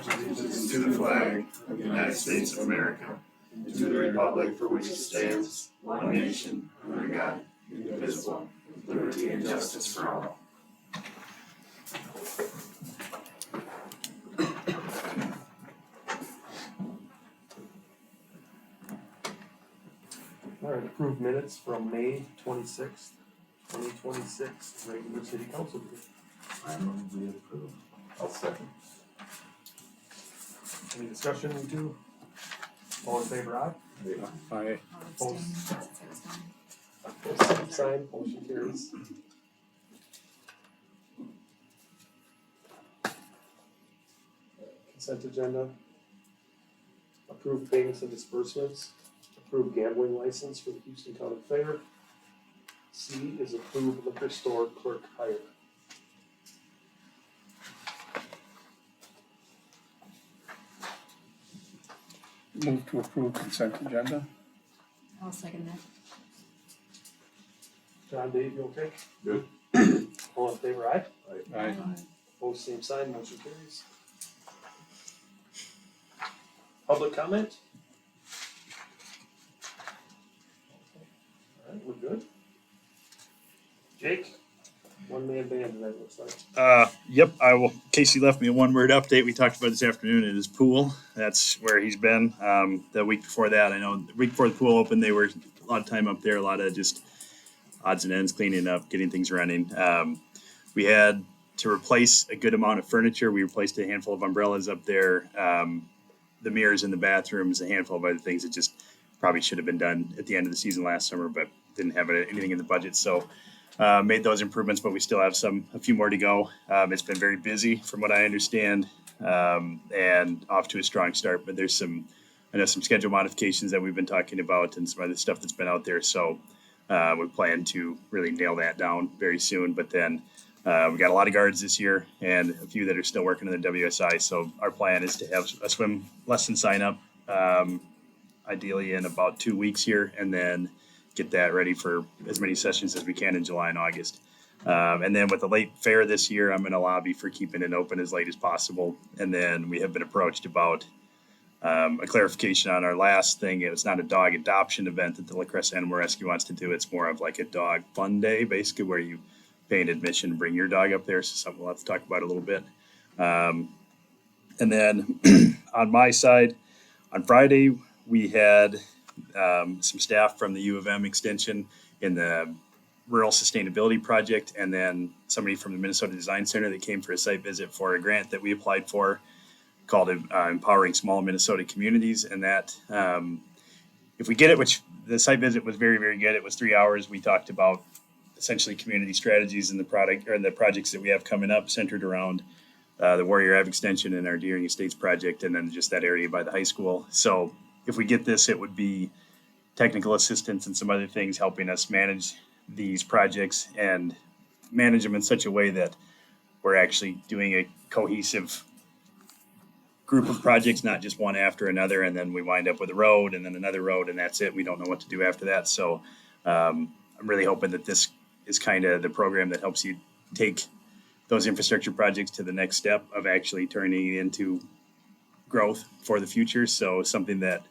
allegiance to the flag of the United States of America, and to the republic for which it stands, one nation, under God, indivisible, with liberty and justice for all. All right, approved minutes from May 26th, 2026, regular city council meeting. I move we approve. I'll second. Any discussion, you two? All in favor, aye? Aye. Same sign, motion carries. Consent agenda. Approved payments and disbursements. Approved gambling license for the Houston County Fair. C is approved liquor store clerk hire. Move to approve consent agenda. I'll second that. John, Dave, you okay? Good. All in favor, aye? Aye. Both same sign, motion carries. Public comment? Alright, we're good. Jake? One man band tonight, looks like. Yep, I will. Casey left me a one-word update. We talked about this afternoon at his pool. That's where he's been. The week before that, I know the week before the pool opened, they were a lot of time up there, a lot of just odds and ends, cleaning up, getting things running. We had to replace a good amount of furniture. We replaced a handful of umbrellas up there, the mirrors in the bathrooms, a handful of other things that just probably should have been done at the end of the season last summer, but didn't have anything in the budget. So made those improvements, but we still have a few more to go. It's been very busy from what I understand, and off to a strong start, but I know some schedule modifications that we've been talking about and some other stuff that's been out there. So we plan to really nail that down very soon, but then we got a lot of guards this year and a few that are still working in the WSI. So our plan is to have a swim lesson sign up, ideally in about 2 weeks here, and then get that ready for as many sessions as we can in July and August. And then with the late fair this year, I'm going to lobby for keeping it open as late as possible. And then we have been approached about a clarification on our last thing. It's not a dog adoption event that the La Crescent Animal Rescue wants to do. It's more of like a dog fun day, basically, where you pay an admission and bring your dog up there. So something we'll have to talk about a little bit. And then on my side, on Friday, we had some staff from the U of M extension in the rural sustainability project, and then somebody from the Minnesota Design Center that came for a site visit for a grant that we applied for called Empowering Small Minnesota Communities. And that, if we get it, which the site visit was very, very good. It was 3 hours. We talked about essentially community strategies and the projects that we have coming up centered around the Warrior Ave extension and our Deering Estates project, and then just that area by the high school. So if we get this, it would be technical assistance and some other things helping us manage these projects and manage them in such a way that we're actually doing a cohesive group of projects, not just one after another, and then we wind up with a road and then another road, and that's it. We don't know what to do after that. So I'm really hoping that this is kind of the program that helps you take those infrastructure projects to the next step of actually turning it into growth for the future. So something that,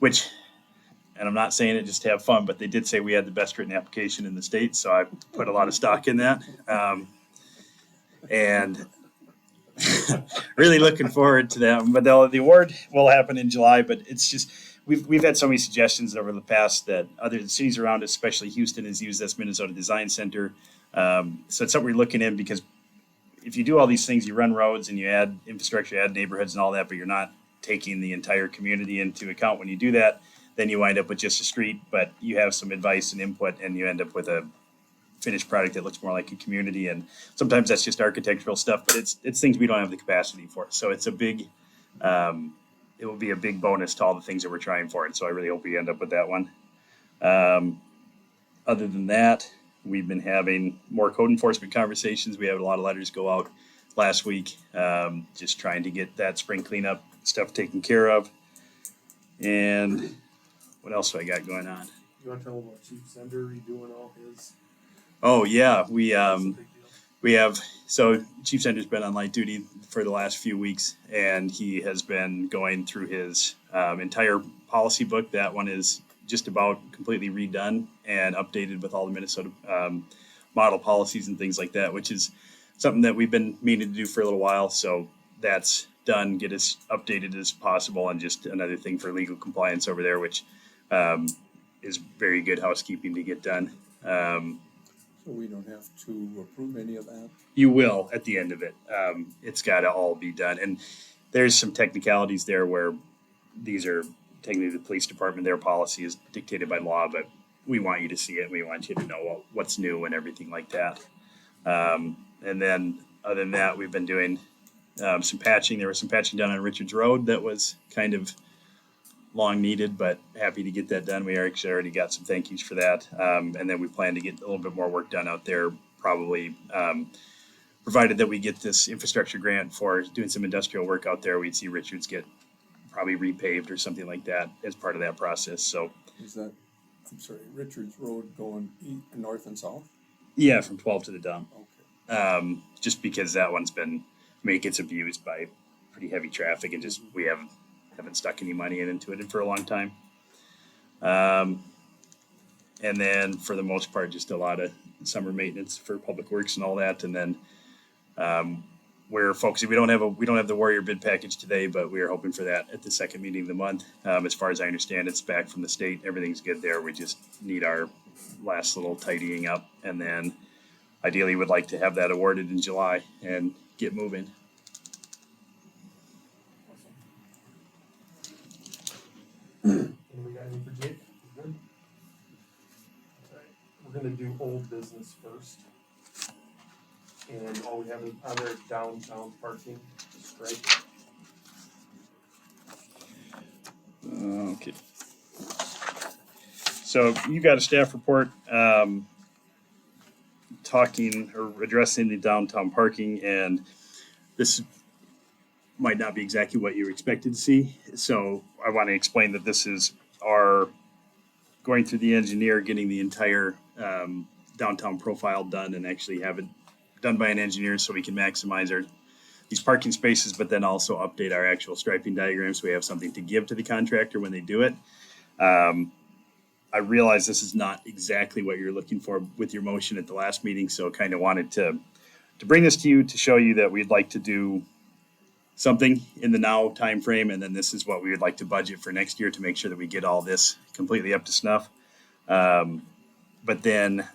and I'm not saying it just to have fun, but they did say we had the best written application in the state. So I put a lot of stock in that. And really looking forward to that. But the award will happen in July, but it's just, we've had so many suggestions over the past that other cities around us, especially Houston, has used this Minnesota Design Center. So it's something we're looking in, because if you do all these things, you run roads and you add infrastructure, add neighborhoods and all that, but you're not taking the entire community into account. When you do that, then you wind up with just a street, but you have some advice and input, and you end up with a finished product that looks more like a community. And sometimes that's just architectural stuff, but it's things we don't have the capacity for. So it's a big, it will be a big bonus to all the things that we're trying for. And so I really hope we end up with that one. Other than that, we've been having more code enforcement conversations. We had a lot of letters go out last week, just trying to get that spring cleanup stuff taken care of. And what else do I got going on? You want to tell them about Chief Sender redoing all his? Oh yeah, we That's a big deal. We have, so Chief Sender's been on light duty for the last few weeks, and he has been going through his entire policy book. That one is just about completely redone and updated with all the Minnesota model policies and things like that, which is something that we've been meaning to do for a little while. So that's done, get as updated as possible, and just another thing for legal compliance over there, which is very good housekeeping to get done. So we don't have to approve any of that? You will at the end of it. It's got to all be done. And there's some technicalities there where these are technically the police department, their policy is dictated by law, but we want you to see it. We want you to know what's new and everything like that. And then other than that, we've been doing some patching. There was some patching done on Richards Road that was kind of long needed, but happy to get that done. We actually already got some thank yous for that. And then we plan to get a little bit more work done out there, probably provided that we get this infrastructure grant for doing some industrial work out there. We'd see Richards get probably repaved or something like that as part of that process. So Is that, I'm sorry, Richards Road going north and south? yeah, from 12 to the dump. Okay. Just because that one's been, I mean, it gets abused by pretty heavy traffic, and just we haven't stuck any money into it for a long time. And then for the most part, just a lot of summer maintenance for public works and all that. And then we're focusing. We don't have the Warrior bid package today, but we are hoping for that at the second meeting of the month. As far as I understand, it's back from the state. Everything's good there. We just need our last little tidying up, and then ideally would like to have that awarded in July and get moving. And we got any for Jake? Good. Alright, we're gonna do old business first. And all we have is other downtown parking strike. Okay. So you got a staff report talking or addressing the downtown parking, and this might not be exactly what you were expected to see. So I want to explain that this is our going through the engineer, getting the entire downtown profile done, and actually have it done by an engineer so we can maximize these parking spaces, but then also update our actual striping diagrams so we have something to give to the contractor when they do it. I realize this is not exactly what you're looking for with your motion at the last meeting, so kind of wanted to bring this to you to show you that we'd like to do something in the now timeframe, and then this is what we would like to budget for next year to make sure that we get all this completely up to snuff. But then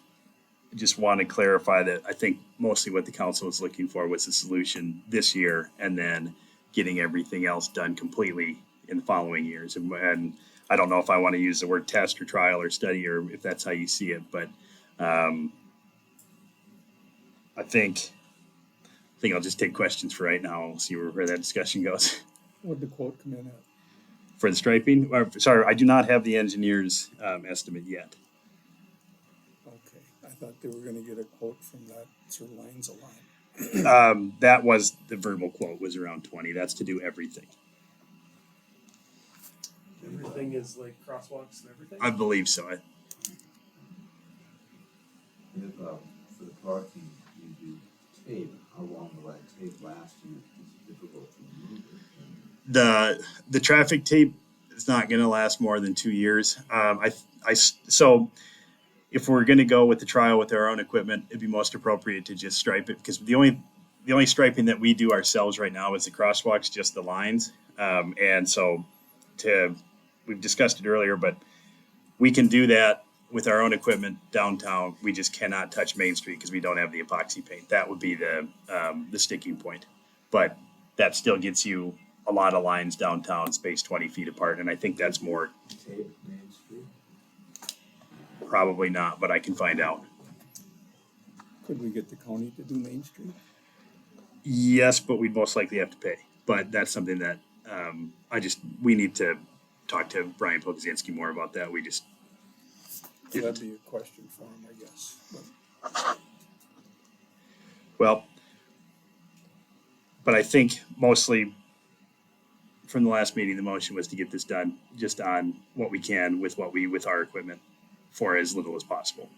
just want to clarify that I think mostly what the council was looking for was a solution this year, and then getting everything else done completely in the following years. And I don't know if I want to use the word test or trial or study, or if that's how you see it, but I think I'll just take questions for right now. We'll see where that discussion goes. What'd the quote come in at? For the striping, sorry, I do not have the engineer's estimate yet. Okay, I thought they were gonna get a quote from that Sir Lines a line. That was the verbal quote, was around 20. That's to do everything. Everything is like crosswalks and everything? I believe so. If, for the parking, you do tape, how long will that tape last you? It's difficult to remove it. The traffic tape is not going to last more than 2 years. So if we're going to go with the trial with our own equipment, it'd be most appropriate to just stripe it, because the only striping that we do ourselves right now is the crosswalks, just the lines. And so we've discussed it earlier, but we can do that with our own equipment downtown. We just cannot touch Main Street because we don't have the epoxy paint. That would be the sticking point. But that still gets you a lot of lines downtown spaced 20 feet apart. And I think that's more, Tape Main Street? probably not, but I can find out. Could we get the county to do Main Street? Yes, but we'd most likely have to pay. But that's something that we need to talk to Brian Polkazinski more about that. We just That'd be a question for him, I guess. But I think mostly from the last meeting, the motion was to get this done just on what we can with our equipment for as little as possible.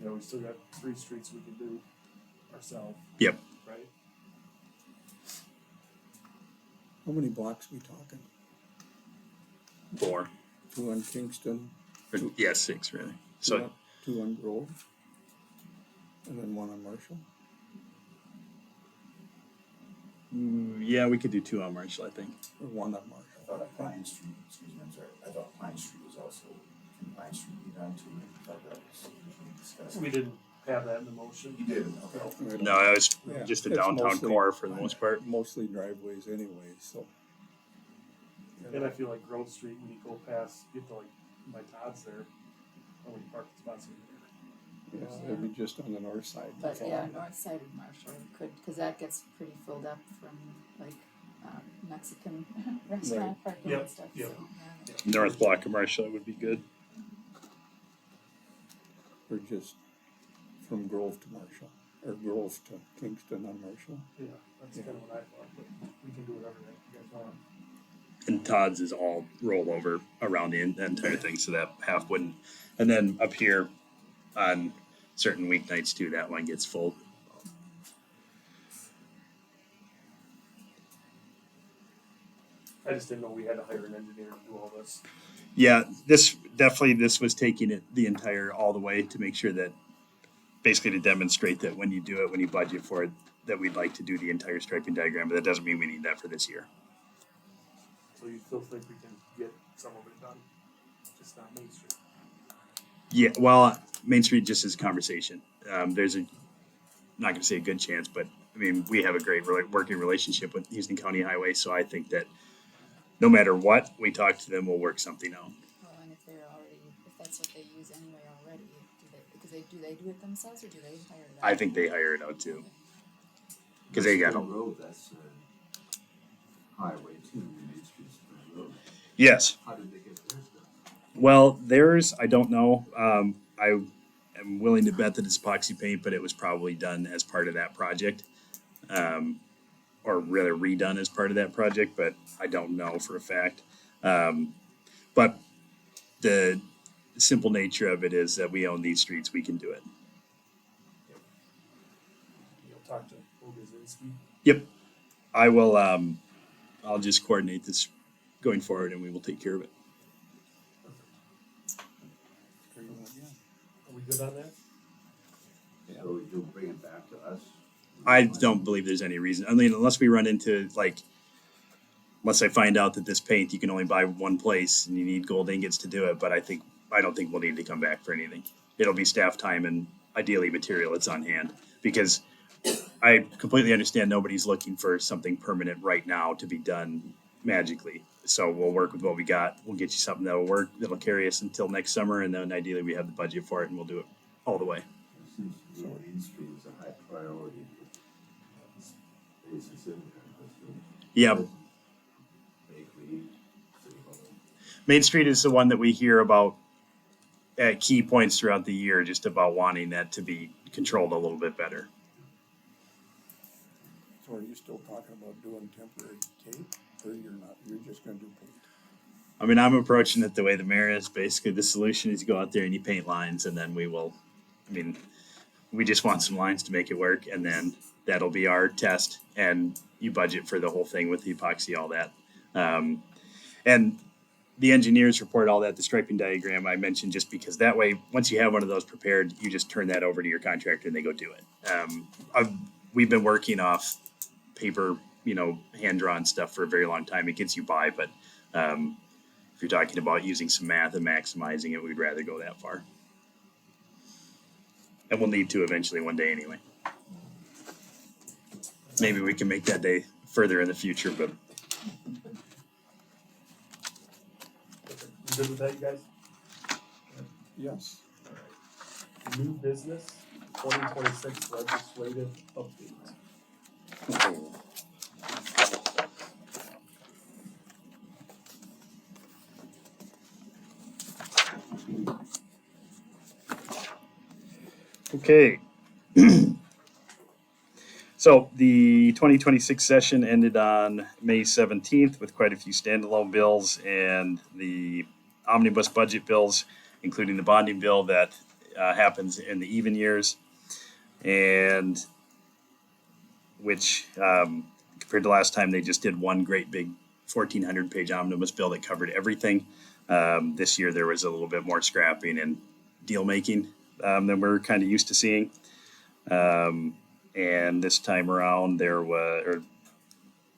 You know, we still got 3 streets we can do ourselves. Yep. Right? How many blocks we talking? 4. 2 on Kingston, Or, yeah, 6 really. So 2 on Grove, and then 1 on Marshall. yeah, we could do 2 on Marshall, I think. Or 1 on I Marshall. thought Pine Street, excuse me, I'm sorry, I thought Pine Street was also, can Pine Street be done too? I thought that was usually discussed. We didn't have that in the motion. You did, okay. No, it was Yeah, just a it's downtown mostly- core for the most part. Mostly driveways anyway, so. And I feel like Grove Street, when you go past, get to like, by Todd's there, how many parking spots are Yeah, it'd be just on the north side. But yeah, north side of Marshall could, cause that gets pretty filled up from like, Mexican restaurant parking Yep, and stuff, so, yep. yeah. North block of Marshall would be good. Or just from Grove to Marshall, or Grove to Kingston on Marshall. Yeah, that's Yeah. kind of what I thought, but we can do whatever that you guys want. And Todd's is all rollover around the entire thing, so that half wouldn't. And then up here on certain weeknights too, that one gets full. I just didn't know we had to hire an engineer to do all this. Yeah, this was taking it the entire all the way to make sure that basically to demonstrate that when you do it, when you budget for it, that we'd like to do the entire striping diagram, but that doesn't mean we need that for this year. So you still think we can get some of it done, just not Main Street? Yeah, well, Main Street just is a conversation. There's a, not gonna say a good chance, but I mean, we have a great working relationship with Houston County Highway, so I think that no matter what, we talk to them, we'll work something out. Well, and if they're already, if that's what they use anyway already, do they do it themselves or do they hire it out? I think they hire it out too. Cause they got, Spring Road, that's highway too, Main Street, Spring Road. yes. How did they get theirs done? Well, theirs, I don't know. I am willing to bet that it's epoxy paint, but it was probably done as part of that project. Or rather redone as part of that project, but I don't know for a fact. But the simple nature of it is that we own these streets, we can do it. You'll talk to Ogazinski. Yep. I will, I'll just coordinate this going forward and we will take care of it. Are we good on that? So you'll bring it back to us? I don't believe there's any reason, I mean, unless we run into unless I find out that this paint you can only buy one place and you need gold ingots to do it, but I don't think we'll need to come back for anything. It'll be staff time and ideally material that's on hand, because I completely understand nobody's looking for something permanent right now to be done magically. So we'll work with what we got. We'll get you something that'll work, that'll carry us until next summer, and then ideally we have the budget for it and we'll do it all the way. It seems to me Main Street is a high priority. Basis in there, Yeah, Bakery, City Hall. Main Street is the one that we hear about at key points throughout the year, just about wanting that to be controlled a little bit better. So are you still talking about doing temporary tape, or you're not, you're just gonna do paint? I mean, I'm approaching it the way the mayor is. Basically, the solution is you go out there and you paint lines, and then we just want some lines to make it work, and then that'll be our test, and you budget for the whole thing with the epoxy, all that. And the engineers report all that, the striping diagram I mentioned, just because that way, once you have one of those prepared, you just turn that over to your contractor and they go do it. We've been working off paper, hand-drawn stuff for a very long time. It gets you by, but if you're talking about using some math and maximizing it, we'd rather go that far. And we'll need to eventually one day anyway. Maybe we can make that day further in the future, but You good with that, you guys? Yes. Alright. New business, 2026 legislative update. okay. So the 2026 session ended on May 17th with quite a few standalone bills and the omnibus budget bills, including the bonding bill that happens in the even years, and which compared to last time, they just did one great big 1,400-page omnibus bill that covered everything. This year there was a little bit more scrapping and deal making than we're kind of used to seeing. And this time around there were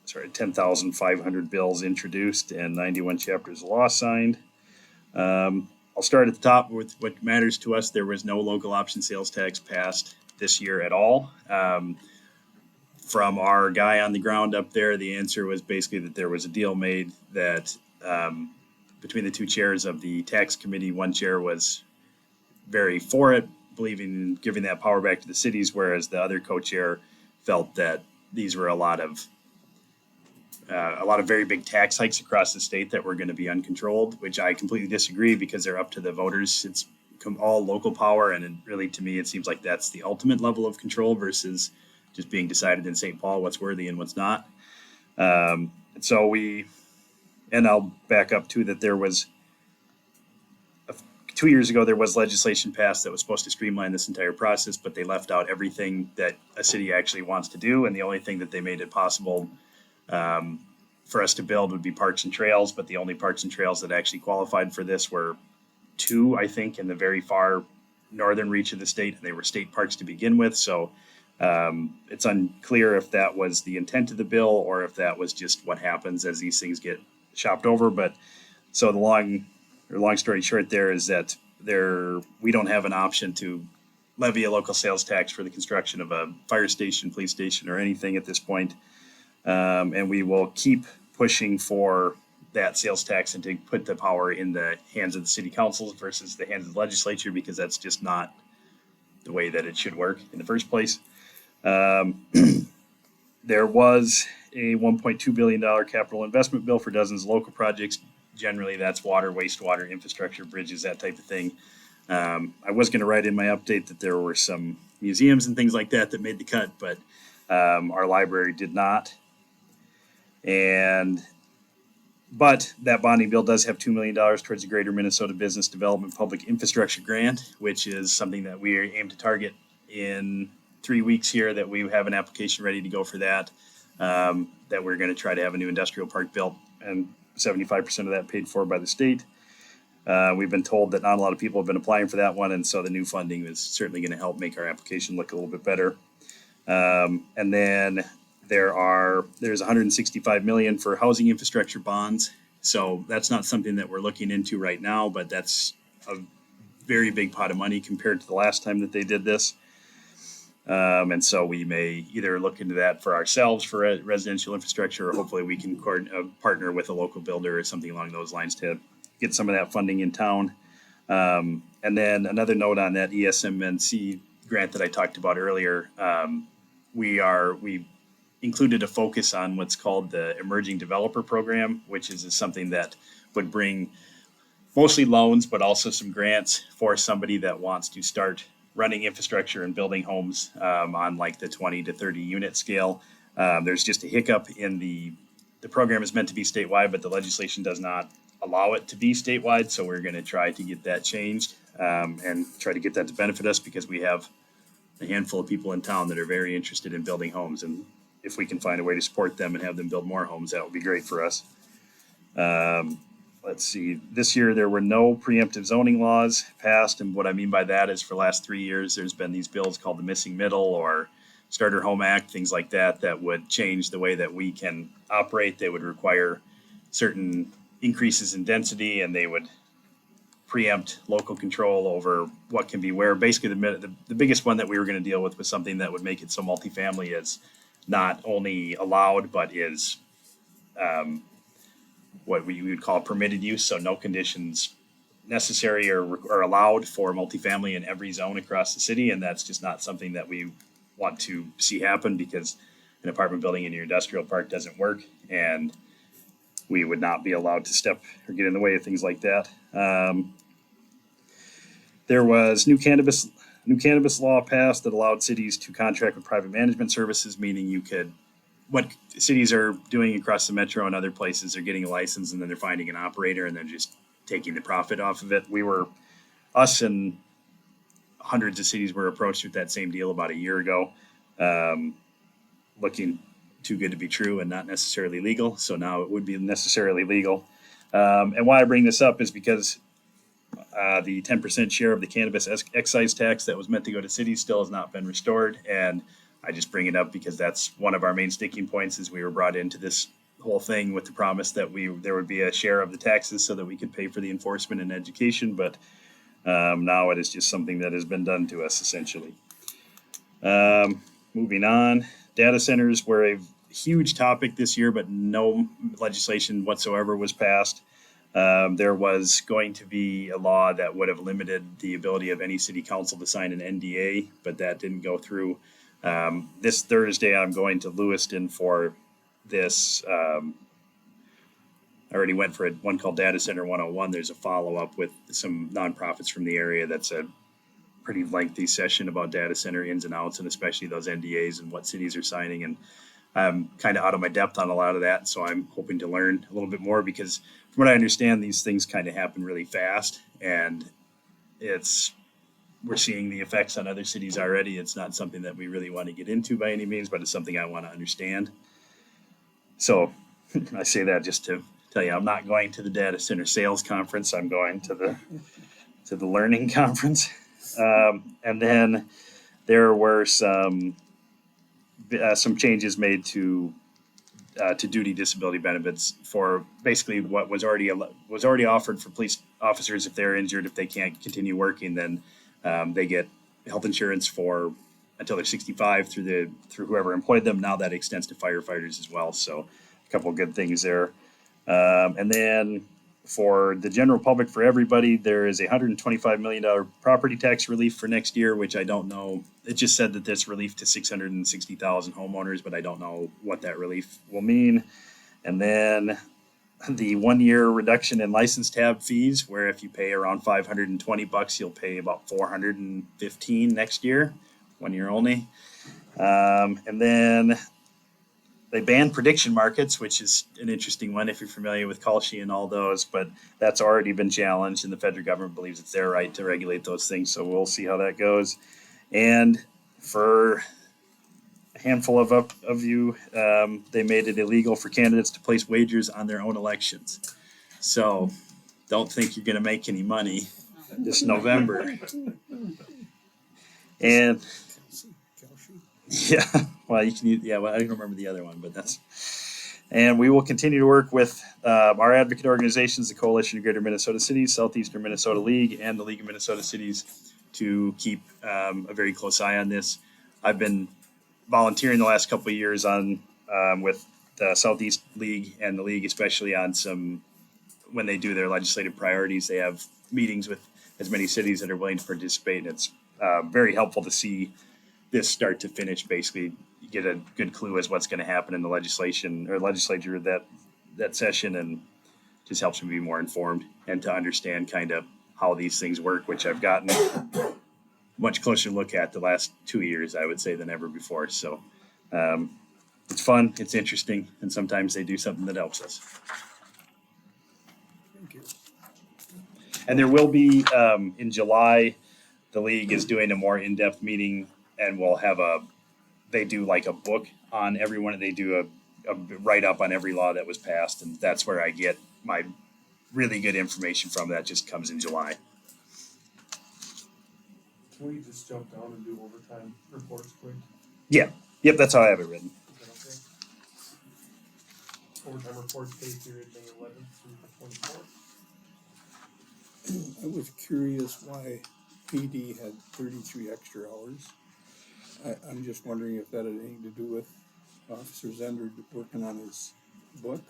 10,500 bills introduced and 91 chapters of law signed. I'll start at the top with what matters to us. There was no local option sales tax passed this year at all. From our guy on the ground up there, the answer was basically that there was a deal made that between the two chairs of the tax committee, one chair was very for it, believing in giving that power back to the cities, whereas the other co-chair felt that these were a lot of very big tax hikes across the state that were going to be uncontrolled, which I completely disagree because they're up to the voters. It's all local power, and really, to me, it seems like that's the ultimate level of control versus just being decided in St. Paul what's worthy and what's not. And I'll back up too that there was 2 years ago there was legislation passed that was supposed to streamline this entire process, but they left out everything that a city actually wants to do, and the only thing that they made it possible for us to build would be parks and trails, but the only parks and trails that actually qualified for this were 2, I think, in the very far northern reach of the state, and they were state parks to begin with. So it's unclear if that was the intent of the bill or if that was just what happens as these things get shopped over. But so the long story short there is that we don't have an option to levy a local sales tax for the construction of a fire station, police station, or anything at this point. And we will keep pushing for that sales tax and to put the power in the hands of the city councils versus the hands of the legislature, because that's just not the way that it should work in the first place. There was a $1.2 billion capital investment bill for dozens of local projects. Generally, that's water, wastewater, infrastructure, bridges, that type of thing. I was going to write in my update that there were some museums and things like that made the cut, but our library did not. But that bonding bill does have $2 million towards the Greater Minnesota Business Development Public Infrastructure Grant, which is something that we aim to target in 3 weeks here, that we have an application ready to go for that, that we're going to try to have a new industrial park built and 75% of that paid for by the state. We've been told that not a lot of people have been applying for that one, and so the new funding is certainly going to help make our application look a little bit better. And then there's $165 million for housing infrastructure bonds. So that's not something that we're looking into right now, but that's a very big pot of money compared to the last time that they did this. And so we may either look into that for ourselves for residential infrastructure, or hopefully we can partner with a local builder or something along those lines to get some of that funding in town. And then another note on that ESMNC grant that I talked about earlier, we included a focus on what's called the Emerging Developer Program, which is something that would bring mostly loans, but also some grants for somebody that wants to start running infrastructure and building homes on like the 20 to 30 unit scale. There's just a hiccup in the program is meant to be statewide, but the legislation does not allow it to be statewide. So we're going to try to get that changed and try to get that to benefit us, because we have a handful of people in town that are very interested in building homes. And if we can find a way to support them and have them build more homes, that would be great for us. Let's see, this year there were no preemptive zoning laws passed. And what I mean by that is for the last 3 years, there's been these bills called the Missing Middle or Starter Home Act, things like that would change the way that we can operate. They would require certain increases in density, and they would preempt local control over what can be where. Basically, the biggest one that we were going to deal with was something that would make it so multifamily is not only allowed, but is what we would call permitted use. So no conditions necessary or allowed for multifamily in every zone across the city. And that's just not something that we want to see happen, because an apartment building in your industrial park doesn't work, and we would not be allowed to step or get in the way of things like that. There was new cannabis law passed that allowed cities to contract with private management services, meaning what cities are doing across the metro and other places, they're getting a license and then they're finding an operator and then just taking the profit off of it. Us and hundreds of cities were approached with that same deal about a year ago, looking too good to be true and not necessarily legal. So now it would be necessarily legal. And why I bring this up is because the 10% share of the cannabis excise tax that was meant to go to cities still has not been restored. And I just bring it up because that's one of our main sticking points as we were brought into this whole thing with the promise that there would be a share of the taxes so that we could pay for the enforcement and education. But now it is just something that has been done to us essentially. Moving on, data centers were a huge topic this year, but no legislation whatsoever was passed. There was going to be a law that would have limited the ability of any city council to sign an NDA, but that didn't go through. This Thursday, I'm going to Lewiston for this. I already went for one called Data Center 101. There's a follow-up with some nonprofits from the area. That's a pretty lengthy session about data center ins and outs, and especially those NDAs and what cities are signing. And I'm kind of out of my depth on a lot of that, so I'm hoping to learn a little bit more because from what I understand, these things kind of happen really fast, and we're seeing the effects on other cities already. It's not something that we really want to get into by any means, but it's something I want to understand. So I say that just to tell you, I'm not going to the data center sales conference. I'm going to the learning conference. And then there were some changes made to duty disability benefits for basically what was already offered for police officers. If they're injured, if they can't continue working, then they get health insurance for until they're 65 through whoever employed them. Now that extends to firefighters as well. So a couple of good things there. And then for the general public, for everybody, there is a $125 million property tax relief for next year, which I don't know. It just said that this relief to 660,000 homeowners, but I don't know what that relief will mean. And then the 1 year reduction in license tab fees, where if you pay around $520, you'll pay about $415 next year, 1 year only. And then they banned prediction markets, which is an interesting one if you're familiar with Kalshi and all those, but that's already been challenged, and the federal government believes it's their right to regulate those things. So we'll see how that goes. And for a handful of you, they made it illegal for candidates to place wagers on their own elections. So don't think you're going to make any money this November. And yeah, well, you can use, yeah, well, I don't remember the other one, but and we will continue to work with our advocate organizations, the Coalition of Greater Minnesota Cities, Southeastern Minnesota League, and the League of Minnesota Cities to keep a very close eye on this. I've been volunteering the last couple of years on with the Southeast League and the League, especially on when they do their legislative priorities, they have meetings with as many cities that are willing to participate, and it's very helpful to see this start to finish. Basically, you get a good clue as what's going to happen in the legislature that session, and just helps me be more informed and to understand kind of how these things work, which I've gotten a much closer look at the last 2 years, I would say, than ever before. So it's fun, it's interesting, and sometimes they do something that helps us. Thank you. And there will be in July, the league is doing a more in-depth meeting, and we'll have they do like a book on every one. They do a write-up on every law that was passed, and that's where I get my really good information from. That just comes in July. Can we just jump down and do overtime reports quick? Yep, that's how I have it written. Is that okay? Overtime reports pay period May 11th through the 24th. I was curious why PD had 33 extra hours. I'm just wondering if that had anything to do with Officer Zender working on his book.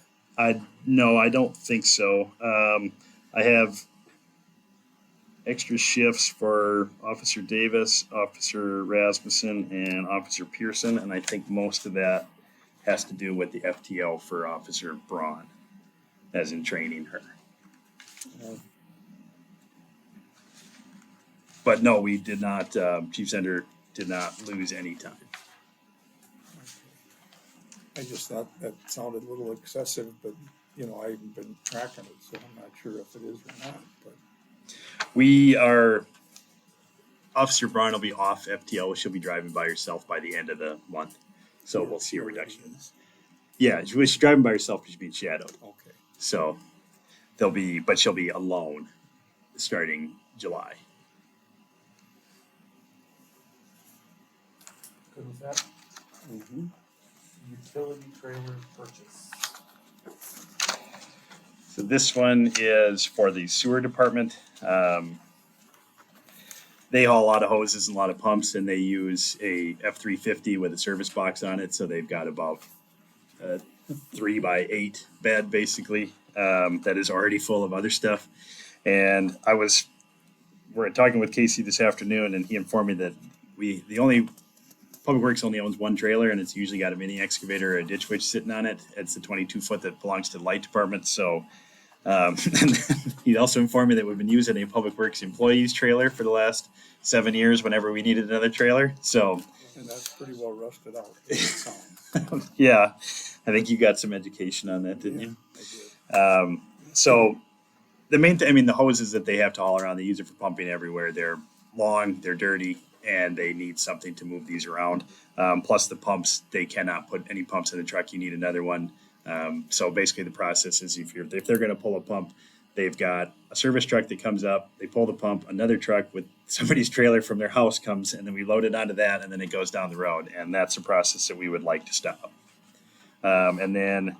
No, I don't think so. I have extra shifts for Officer Davis, Officer Rasmussen, and Officer Pearson, and I think most of that has to do with the FTO for Officer Braun, as in training her. But no, we did not. Chief Zender did not lose any time. I just thought that sounded a little excessive, but I haven't been tracking it, so I'm not sure if it is or not. But We are Officer Braun will be off FTO. She'll be driving by herself by the end of the month. So we'll see a reduction. Yeah, she's driving by herself. She's being shadowed. Okay. So but she'll be alone starting July. Good with that? Mm-hmm. Utility trailer purchase. So this one is for the sewer department. They haul a lot of hoses and a lot of pumps, and they use a F-350 with a service box on it. So they've got about 3x8 bed, basically, that is already full of other stuff. And we're talking with Casey this afternoon, and he informed me that Public Works only owns one trailer, and it's usually got a mini excavator or a ditch witch sitting on it. It's the 22-foot that belongs to the light department. So and he also informed me that we've been using a Public Works employee's trailer for the last 7 years whenever we needed another trailer. So And that's pretty well rusted out. it sounds. yeah, I think you got some education on that, didn't you? I did. So the main thing, I mean, the hoses that they have to haul around, they use it for pumping everywhere. They're long, they're dirty, and they need something to move these around. Plus the pumps, they cannot put any pumps in the truck. You need another one. So basically the process is if they're going to pull a pump, they've got a service truck that comes up, they pull the pump, another truck with somebody's trailer from their house comes, and then we load it onto that, and then it goes down the road. And that's a process that we would like to stop. And then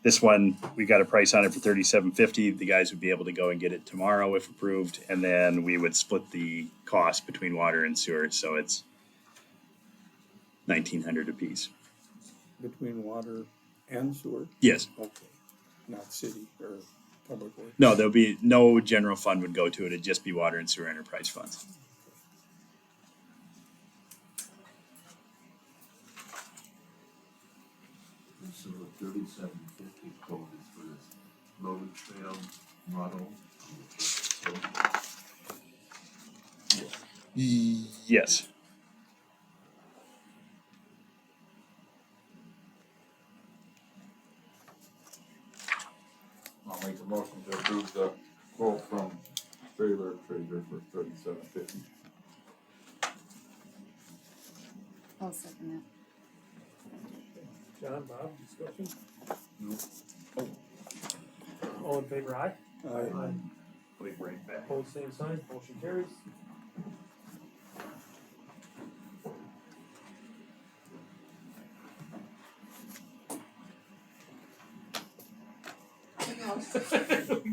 this one, we got a price on it for $37.50. The guys would be able to go and get it tomorrow if approved, and then we would split the cost between water and sewer. So it's $1,900 a piece. Between water and sewer? Yes. Okay. Not city or public works? No, there'll be no general fund would go to it. It'd just be water and sewer enterprise funds. So the 3750 quote is for this loaded trail model. So Yes. I'll make a motion to approve the quote from Trailer Trader for $37.50. I'll second John, Bob, discussion? No. All in favor, aye? Aye. Wait, right back. Opposed, same sign, motion carries. We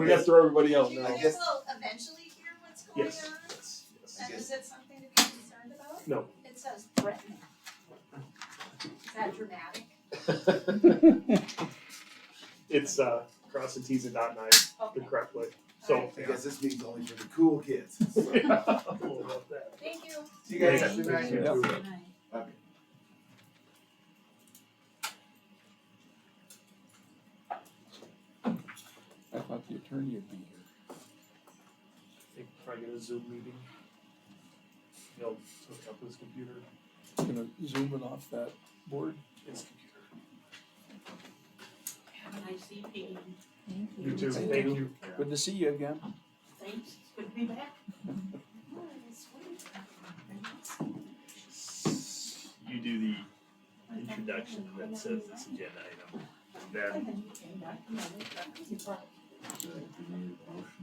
got to throw everybody out You now. guys will eventually hear what's going Yes. on, Yes. and is it something to be concerned about? No. It says threatening. Is that dramatic? It's cross the T's and dot I's the Okay. correct way. So, Alright. I guess this means only for the cool kids. yeah, cool about that. Thank you. See you guys. Thank you. Good night. Yeah. Good night. Okay. I thought the attorney would be here. I think probably get a Zoom meeting. He'll hook up his computer, Gonna zoom it off that board? his computer. Have a nice evening. it. Thank you. You too, Thank thank you. you. Good to see you again. Thanks, it's good to be back. You do the introduction that says this agenda item. Then do you need a motion?